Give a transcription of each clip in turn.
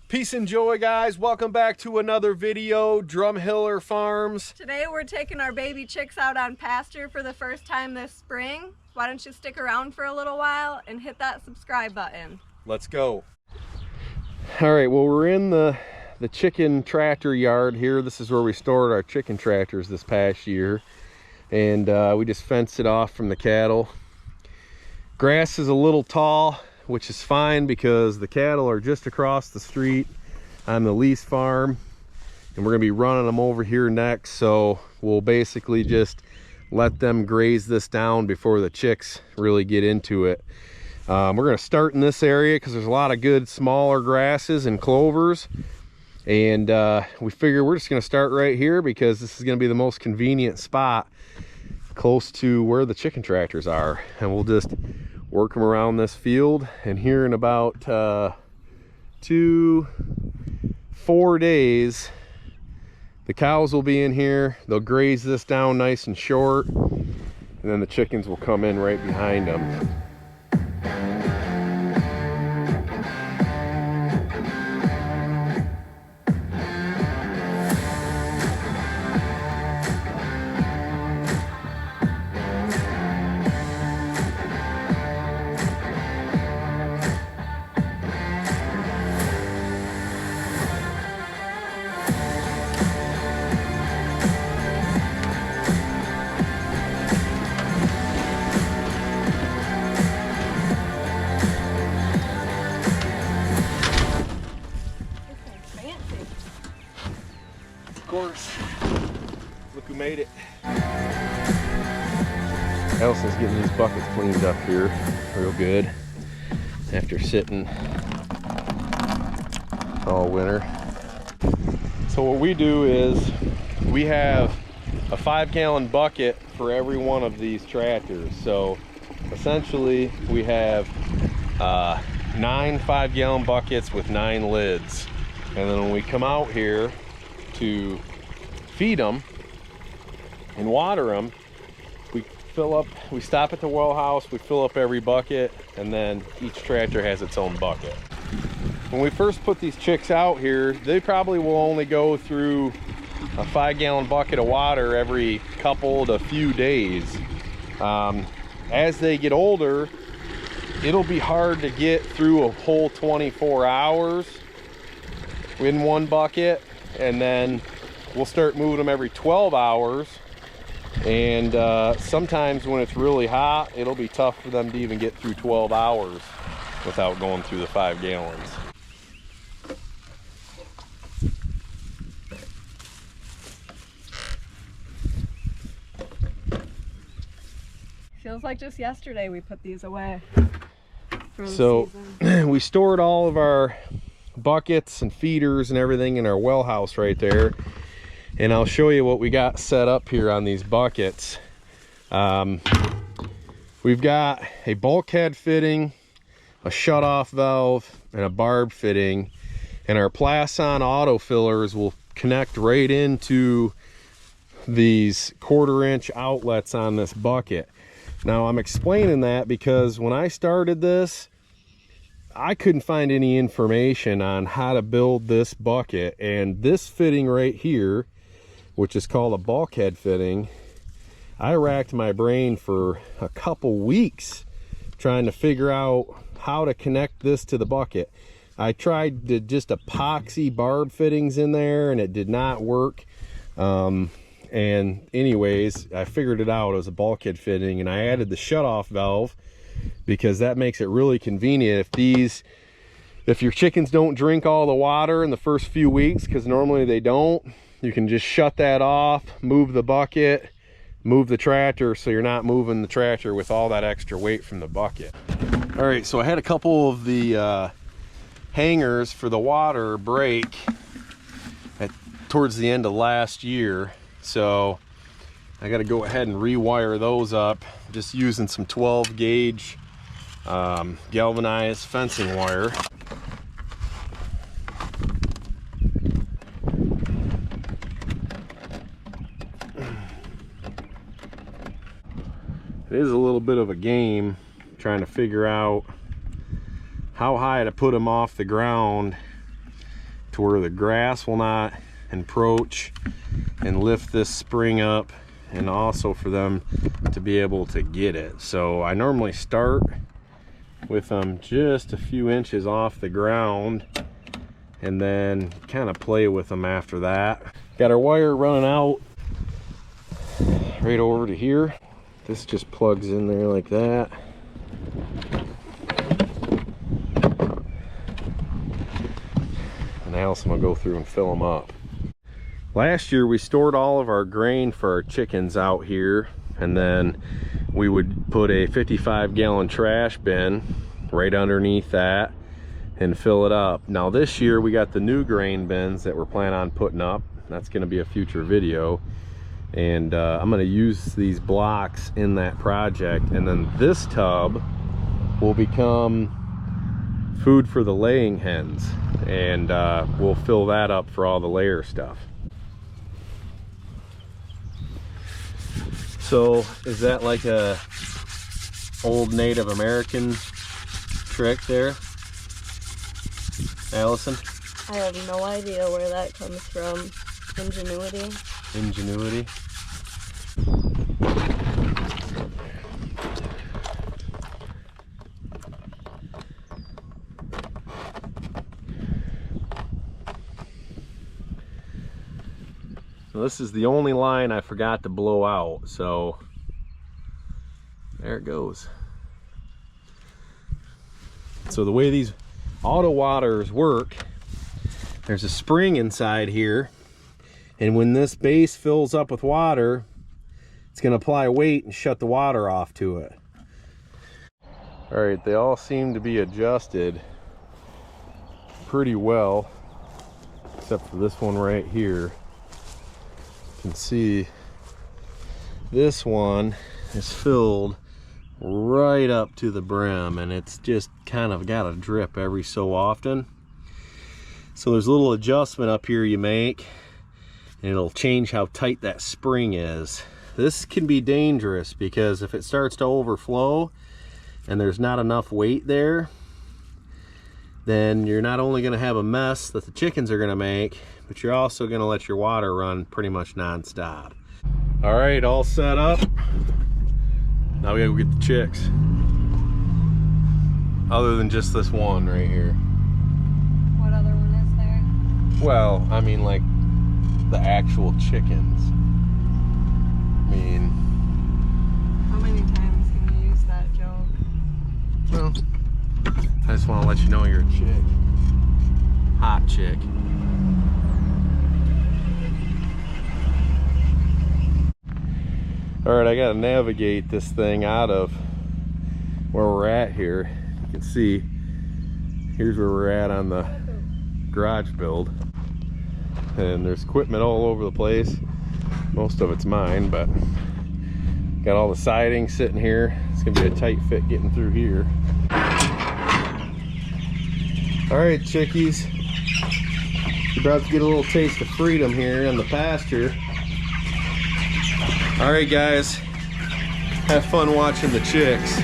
Peace and joy, guys. Welcome back to another video, Drumhiller Farms. Today we're taking our baby chicks out on pasture for the first time this spring. Why don't you stick around for a little while and hit that subscribe button. Let's go. All right, well, we're in the chicken tractor yard here. This is where we stored our chicken tractors this past year. And we just fenced it off from the cattle. Grass is a little tall, which is fine because the cattle are just across the street on the lease farm, and we're gonna be running them over here next. So we'll basically just let them graze this down before the chicks really get into it. We're gonna start in this area because there's a lot of good smaller grasses and clovers, and we figure we're just gonna start right here because this is gonna be the most convenient spot close to where the chicken tractors are, and we'll just work them around this field. And here in about 2-4 days, the cows will be in here. They'll graze this down nice and short, and then the chickens will come in right behind them. Of course. Look who made it. Allison's getting these buckets cleaned up here real good after sitting all winter. So what we do is we have a 5-gallon bucket for every one of these tractors. So essentially we have 9 5-gallon buckets with 9 lids. And then when we come out here to feed them and water them, we stop at the well house, we fill up every bucket, and then each tractor has its own bucket. When we first put these chicks out here, they probably will only go through a 5-gallon bucket of water every couple to few days. As they get older, it'll be hard to get through a whole 24 hours in one bucket, and then we'll start moving them every 12 hours. And sometimes when it's really hot, it'll be tough for them to even get through 12 hours without going through the 5 gallons. Feels like just yesterday we put these away for the So season. we stored all of our buckets and feeders and everything in our well house right there, and I'll show you what we got set up here on these buckets. We've got a bulkhead fitting, a shutoff valve, and a barb fitting, and our Plason auto fillers will connect right into these 1/4-inch outlets on this bucket. Now I'm explaining that because when I started this, I couldn't find any information on how to build this bucket, and this fitting right here, which is called a bulkhead fitting, I racked my brain for a couple weeks trying to figure out how to connect this to the bucket. I tried to just epoxy barb fittings in there, and it did not work. And anyways, I figured it out. It was a bulkhead fitting, and I added the shutoff valve because that makes it really convenient. If your chickens don't drink all the water in the first few weeks, because normally they don't, you can just shut that off, move the bucket, move the tractor, so you're not moving the tractor with all that extra weight from the bucket. All right, so I had a couple of the hangers for the water break towards the end of last year, so I got to go ahead and rewire those up, just using some 12 gauge galvanized fencing wire. It is a little bit of a game trying to figure out how high to put them off the ground to where the grass will not encroach and lift this spring up, and also for them to be able to get it. So I normally start with them just a few inches off the ground and then kind of play with them after that. Got our wire running out right over to here. This just plugs in there like that. And now I'm gonna go through and fill them up. Last year we stored all of our grain for our chickens out here, and then we would put a 55-gallon trash bin right underneath that and fill it up. Now this year we got the new grain bins that we're planning on putting up. That's going to be a future video, and I'm going to use these blocks in that project, and then this tub will become food for the laying hens, and we'll fill that up for all the layer stuff. So is that like a old Native American trick there, Allison? I have no idea where that comes from. Ingenuity. Ingenuity. So this is the only line I forgot to blow out, so there it goes. So the way these auto waters work, there's a spring inside here, and when this base fills up with water, it's going to apply weight and shut the water off to it. All right, they all seem to be adjusted pretty well, except for this one right here. You can see this one is filled right up to the brim, and it's just kind of got a drip every so often. So there's a little adjustment up here you make, and it'll change how tight that spring is. This can be dangerous because if it starts to overflow and there's not enough weight there, then you're not only going to have a mess that the chickens are going to make, but you're also going to let your water run pretty much non-stop. All right, all set up. Now we gotta go get the chicks. Other than just this one right here. What other one is there? Well, I mean like the actual chickens. I mean, how many times can you use that joke? Well, I just want to let you know you're a chick. Hot chick. All right, I gotta navigate this thing out of where we're at here. You can see, here's where we're at on the garage build. And there's equipment all over the place. Most of it's mine, but got all the siding sitting here. It's gonna be a tight fit getting through here. All right, chickies. You're about to get a little taste of freedom here in the pasture. All right, guys, have fun watching the chicks.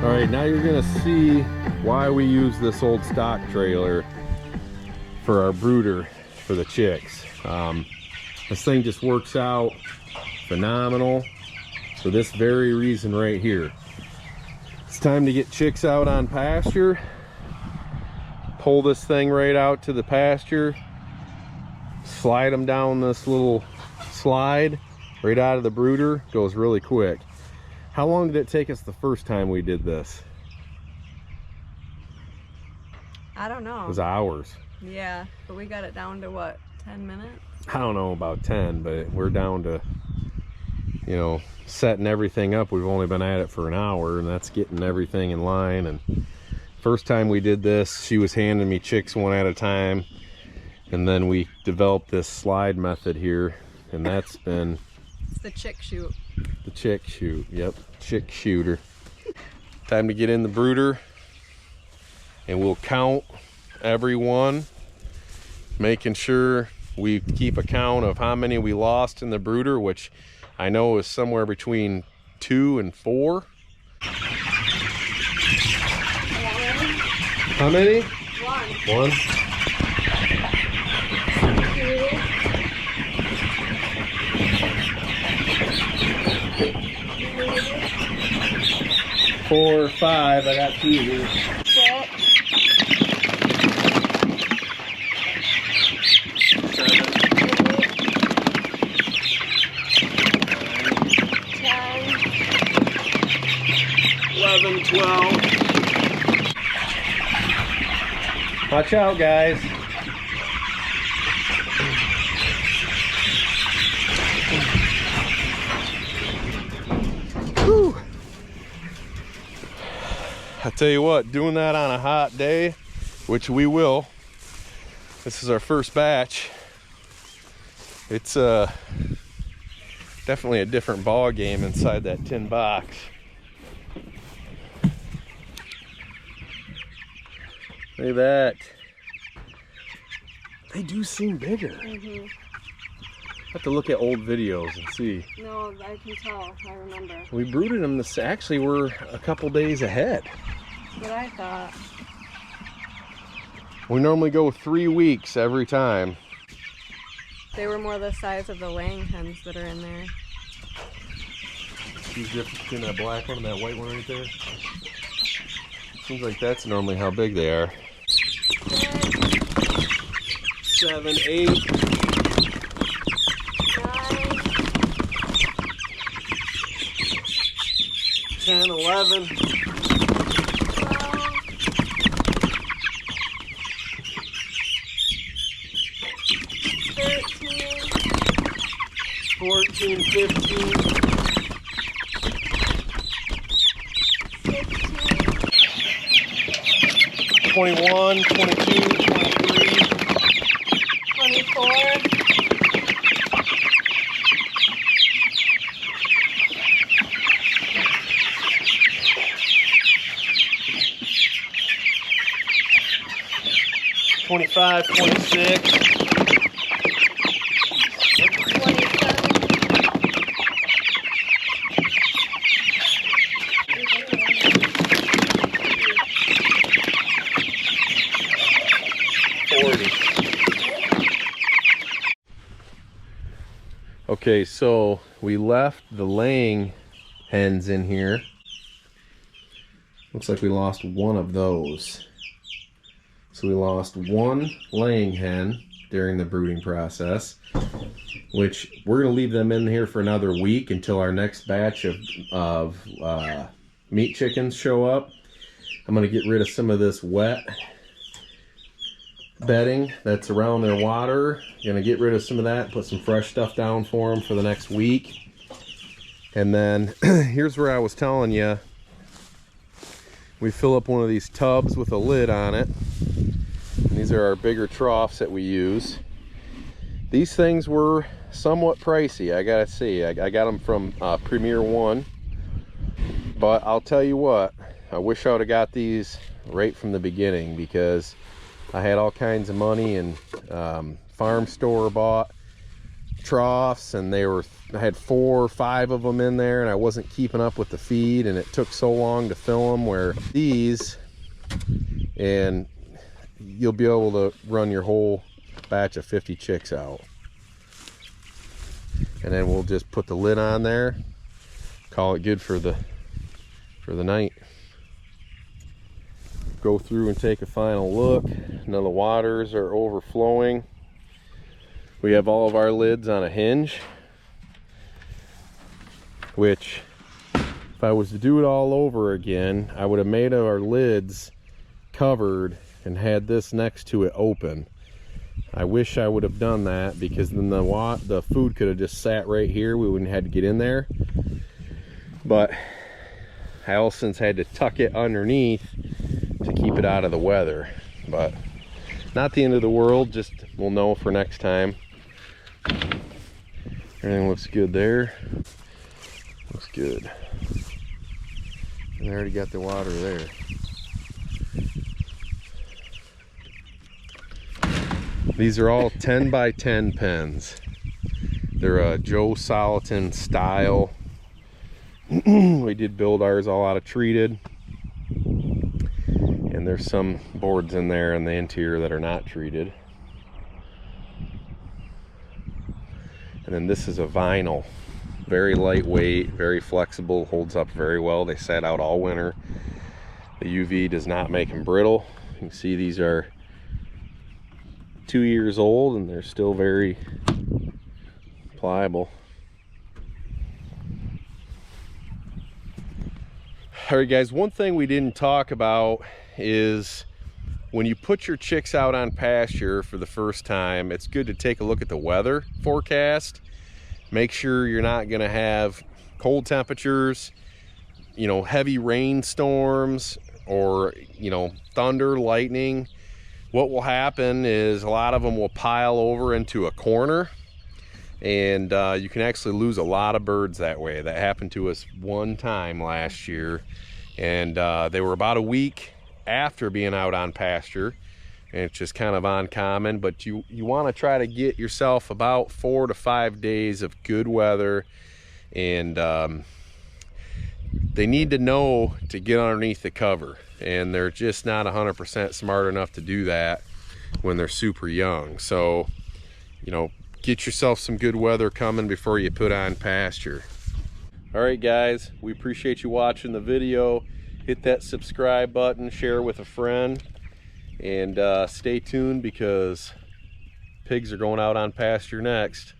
Alright, now you're gonna see why we use this old stock trailer for our brooder for the chicks. This thing just works out phenomenal for this very reason right here. It's time to get chicks out on pasture. Pull this thing right out to the pasture, slide them down this little slide right out of the brooder. Goes really quick. How long did it take us the first time we did this? I don't know. It was hours. Yeah, but we got it down to what, 10 minutes? I don't know about 10, but we're down to, you know, setting everything up. We've only been at it for an hour, and that's getting everything in line. And first time we did this, she was handing me chicks one at a time, and then we developed this slide method here, and that's been It's the chick shoot. the chick shoot. Yep, chick shooter. Time to get in the brooder, and we'll count every one, making sure we keep a count of how many we lost in the brooder, which I know is somewhere between 2 and 4. How many? 1. 4, 5. I got 2 here. 6. 11, 12. Watch out, guys. Whew. I tell you what, doing that on a hot day, which we will. This is our first batch. It's definitely a different ball game inside that tin box. Look at that. They do seem bigger. Mm-hmm. Have to look at old videos and see. No, I can tell. I remember. We brooded them this, actually we're a couple days ahead. That's what I thought. We normally go 3 weeks every time. They were more the size of the laying hens that are in there. See the difference between that black one and that white one right there? Seems like that's normally how big they are. 7, 8. 9. 10, 11. 12. 13. 14, 15. 21, 22, 23. 24. 25, 26. 40. Okay, so we left the laying hens in here. Looks like we lost one of those. So we lost one laying hen during the brooding process, which we're going to leave them in here for another week until our next batch of meat chickens show up. I'm going to get rid of some of this wet bedding that's around their water. Going to get rid of some of that, put some fresh stuff down for them for the next week. And then here's where I was telling you, we fill up one of these tubs with a lid on it. And these are our bigger troughs that we use. These things were somewhat pricey, I gotta say. I got them from Premier One. But I'll tell you what, I wish I would have got these right from the beginning, because I had all kinds of money and farm store bought troughs, and I had 4 or 5 of them in there, and I wasn't keeping up with the feed, and it took so long to fill them. Where these, and you'll be able to run your whole batch of 50 chicks out. And then we'll just put the lid on there, call it good for the night. Go through and take a final look. Now the waters are overflowing. We have all of our lids on a hinge, which if I was to do it all over again, I would have made our lids covered and had this next to it open. I wish I would have done that, because then the food could have just sat right here. We wouldn't have had to get in there. But Allison's had to tuck it underneath to keep it out of the weather. But not the end of the world, just we'll know for next time. Everything looks good there. Looks good. And I already got the water there. These are all 10 by 10 pens. They're a Joe Soliton style. We did build ours all out of treated. And there's some boards in there in the interior that are not treated. And then this is a vinyl. Very lightweight, very flexible, holds up very well. They sat out all winter. The UV does not make them brittle. You can see these are 2 years old and they're still very pliable. All right guys, one thing we didn't talk about is when you put your chicks out on pasture for the first time, it's good to take a look at the weather forecast. Make sure you're not going to have cold temperatures, you know, heavy rainstorms, or, you know, thunder, lightning. What will happen is a lot of them will pile over into a corner, and you can actually lose a lot of birds that way. That happened to us one time last year, and they were about a week after being out on pasture, and it's just kind of uncommon. But you want to try to get yourself about 4 to 5 days of good weather, and they need to know to get underneath the cover, and they're just not 100% smart enough to do that when they're super young. So, you know, get yourself some good weather coming before you put on pasture. All right guys, we appreciate you watching the video. Hit that subscribe button, share with a friend, and stay tuned, because pigs are going out on pasture next.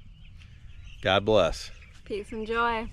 God bless. Peace and joy.